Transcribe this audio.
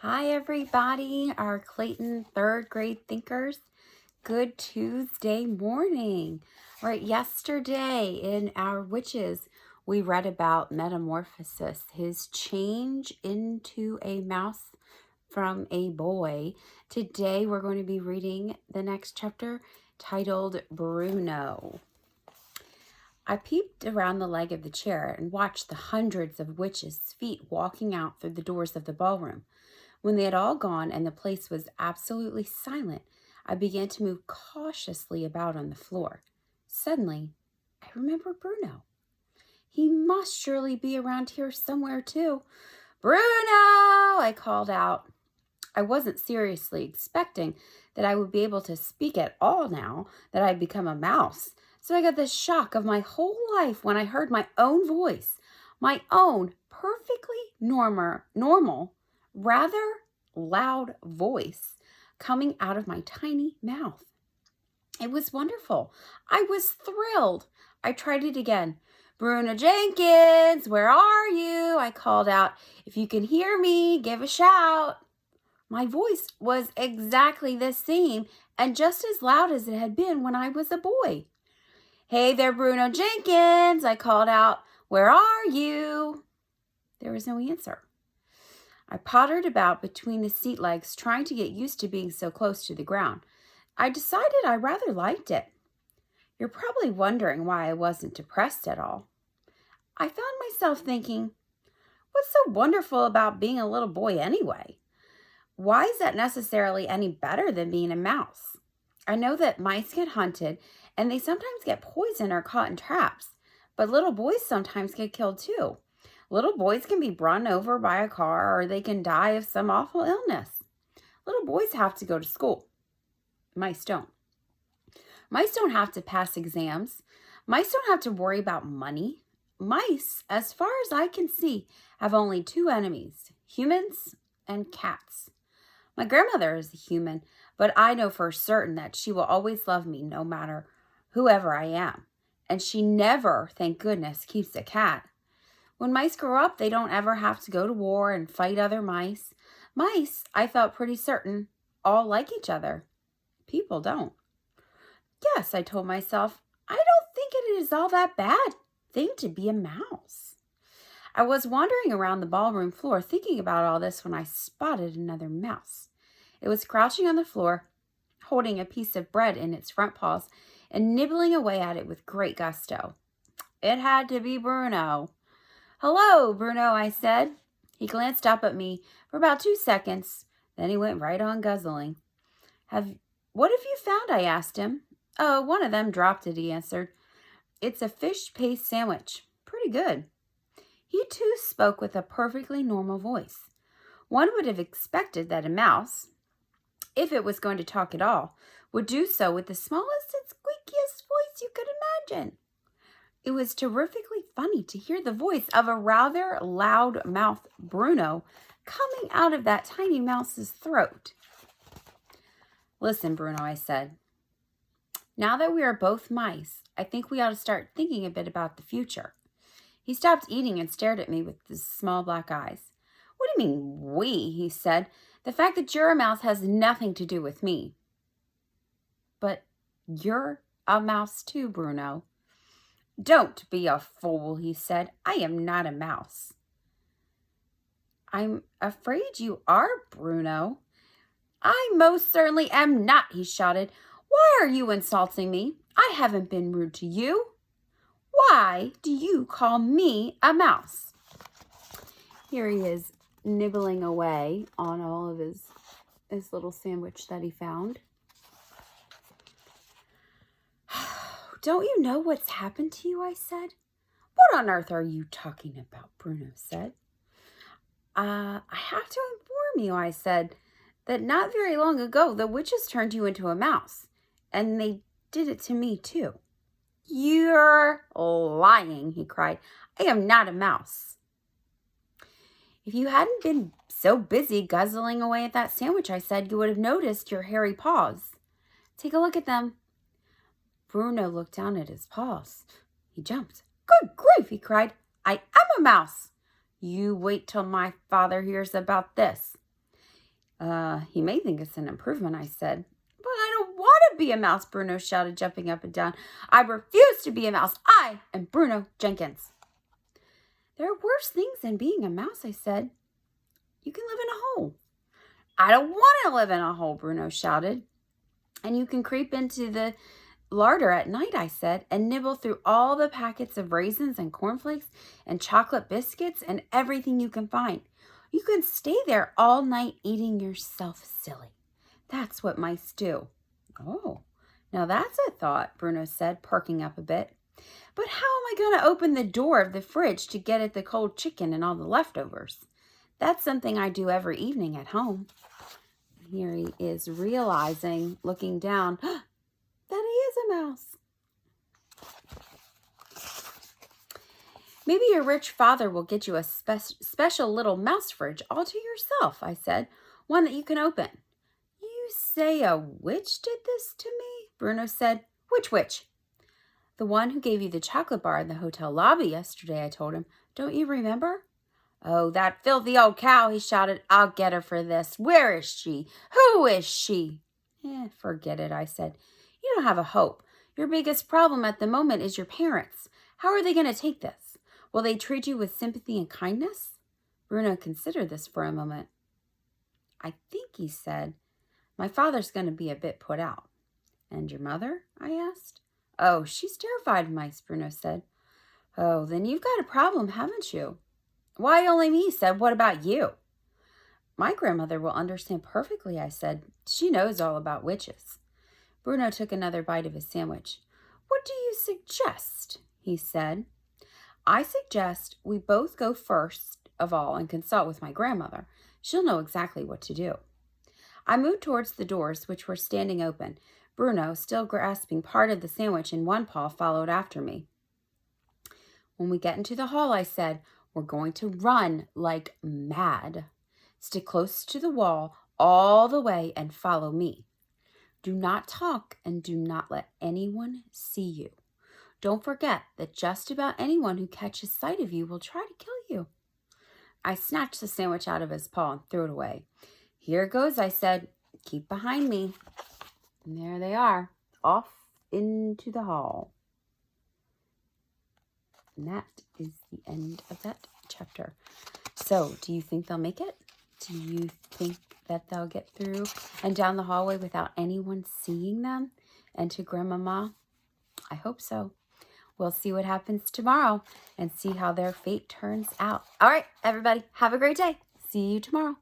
Hi, everybody, our Clayton third grade thinkers. Good Tuesday morning. All right, yesterday in our witches, we read about metamorphosis, his change into a mouse from a boy. Today, we're going to be reading the next chapter titled Bruno. I peeped around the leg of the chair and watched the hundreds of witches' feet walking out through the doors of the ballroom. When they had all gone and the place was absolutely silent, I began to move cautiously about on the floor. Suddenly, I remembered Bruno. He must surely be around here somewhere, too. Bruno! I called out. I wasn't seriously expecting that I would be able to speak at all now that I'd become a mouse. So I got the shock of my whole life when I heard my own voice, my own perfectly normal, rather loud voice coming out of my tiny mouth. It was wonderful. I was thrilled. I tried it again. Bruno Jenkins, where are you? I called out. If you can hear me, give a shout. My voice was exactly the same and just as loud as it had been when I was a boy. Hey there, Bruno Jenkins, I called out. Where are you? There was no answer. I pottered about between the seat legs, trying to get used to being so close to the ground. I decided I rather liked it. You're probably wondering why I wasn't depressed at all. I found myself thinking, what's so wonderful about being a little boy anyway? Why is that necessarily any better than being a mouse? I know that mice get hunted and they sometimes get poisoned or caught in traps, but little boys sometimes get killed too. Little boys can be run over by a car or they can die of some awful illness. Little boys have to go to school. Mice don't. Mice don't have to pass exams. Mice don't have to worry about money. Mice, as far as I can see, have only two enemies, humans and cats. My grandmother is a human, but I know for certain that she will always love me no matter whoever I am. And she never, thank goodness, keeps a cat. When mice grow up, they don't ever have to go to war and fight other mice. Mice, I felt pretty certain, all like each other. People don't. Yes, I told myself, I don't think it is all that bad thing to be a mouse. I was wandering around the ballroom floor thinking about all this when I spotted another mouse. It was crouching on the floor, holding a piece of bread in its front paws and nibbling away at it with great gusto. It had to be Bruno. Hello, Bruno, I said. He glanced up at me for about 2 seconds. Then he went right on guzzling. What have you found? I asked him. Oh, one of them dropped it, he answered. It's a fish paste sandwich. Pretty good. He too spoke with a perfectly normal voice. One would have expected that a mouse, if it was going to talk at all, would do so with the smallest and squeakiest voice you could imagine. It was terrifically funny to hear the voice of a rather loud-mouthed Bruno coming out of that tiny mouse's throat. Listen, Bruno, I said. Now that we are both mice, I think we ought to start thinking a bit about the future. He stopped eating and stared at me with his small black eyes. What do you mean, we? He said. The fact that you're a mouse has nothing to do with me. But you're a mouse too, Bruno. Don't be a fool, he said. I am not a mouse. I'm afraid you are, Bruno. I most certainly am not, he shouted. Why are you insulting me? I haven't been rude to you. Why do you call me a mouse? Here he is nibbling away on all of his little sandwich that he found. Don't you know what's happened to you? I said. What on earth are you talking about? Bruno said. I have to inform you, I said, that not very long ago the witches turned you into a mouse. And they did it to me too. You're lying, he cried. I am not a mouse. If you hadn't been so busy guzzling away at that sandwich, I said, you would have noticed your hairy paws. Take a look at them. Bruno looked down at his paws. He jumped. Good grief, he cried. I am a mouse. You wait till my father hears about this. He may think it's an improvement, I said. But I don't want to be a mouse, Bruno shouted, jumping up and down. I refuse to be a mouse. I am Bruno Jenkins. There are worse things than being a mouse, I said. You can live in a hole. I don't want to live in a hole, Bruno shouted. And you can creep into the larder at night, I said, and nibble through all the packets of raisins and cornflakes and chocolate biscuits and everything you can find. You can stay there all night eating yourself silly. That's what mice do. Oh, now that's a thought, Bruno said, perking up a bit. But how am I going to open the door of the fridge to get at the cold chicken and all the leftovers? That's something I do every evening at home. Here he is realizing, looking down, that he is a mouse. Maybe your rich father will get you a special little mouse fridge all to yourself, I said, one that you can open. You say a witch did this to me? Bruno said. Which witch? The one who gave you the chocolate bar in the hotel lobby yesterday, I told him. Don't you remember? Oh, that filthy old cow, he shouted. I'll get her for this. Where is she? Who is she? Forget it, I said. You don't have a hope. Your biggest problem at the moment is your parents. How are they going to take this? Will they treat you with sympathy and kindness? Bruno considered this for a moment. I think, he said, my father's going to be a bit put out. And your mother? I asked. Oh, she's terrified of mice, Bruno said. Oh, then you've got a problem, haven't you? Why only me? He said. What about you? My grandmother will understand perfectly, I said. She knows all about witches. Bruno took another bite of his sandwich. What do you suggest? He said. I suggest we both go first of all and consult with my grandmother. She'll know exactly what to do. I moved towards the doors, which were standing open. Bruno, still grasping part of the sandwich in one paw, followed after me. When we get into the hall, I said, we're going to run like mad. Stick close to the wall all the way and follow me. Do not talk and do not let anyone see you. Don't forget that just about anyone who catches sight of you will try to kill you. I snatched the sandwich out of his paw and threw it away. Here goes, I said. Keep behind me. And there they are, off into the hall. And that is the end of that chapter. So, do you think they'll make it? Do you think that they'll get through and down the hallway without anyone seeing them? And to Grandmama? I hope so. We'll see what happens tomorrow and see how their fate turns out. All right, everybody, have a great day. See you tomorrow.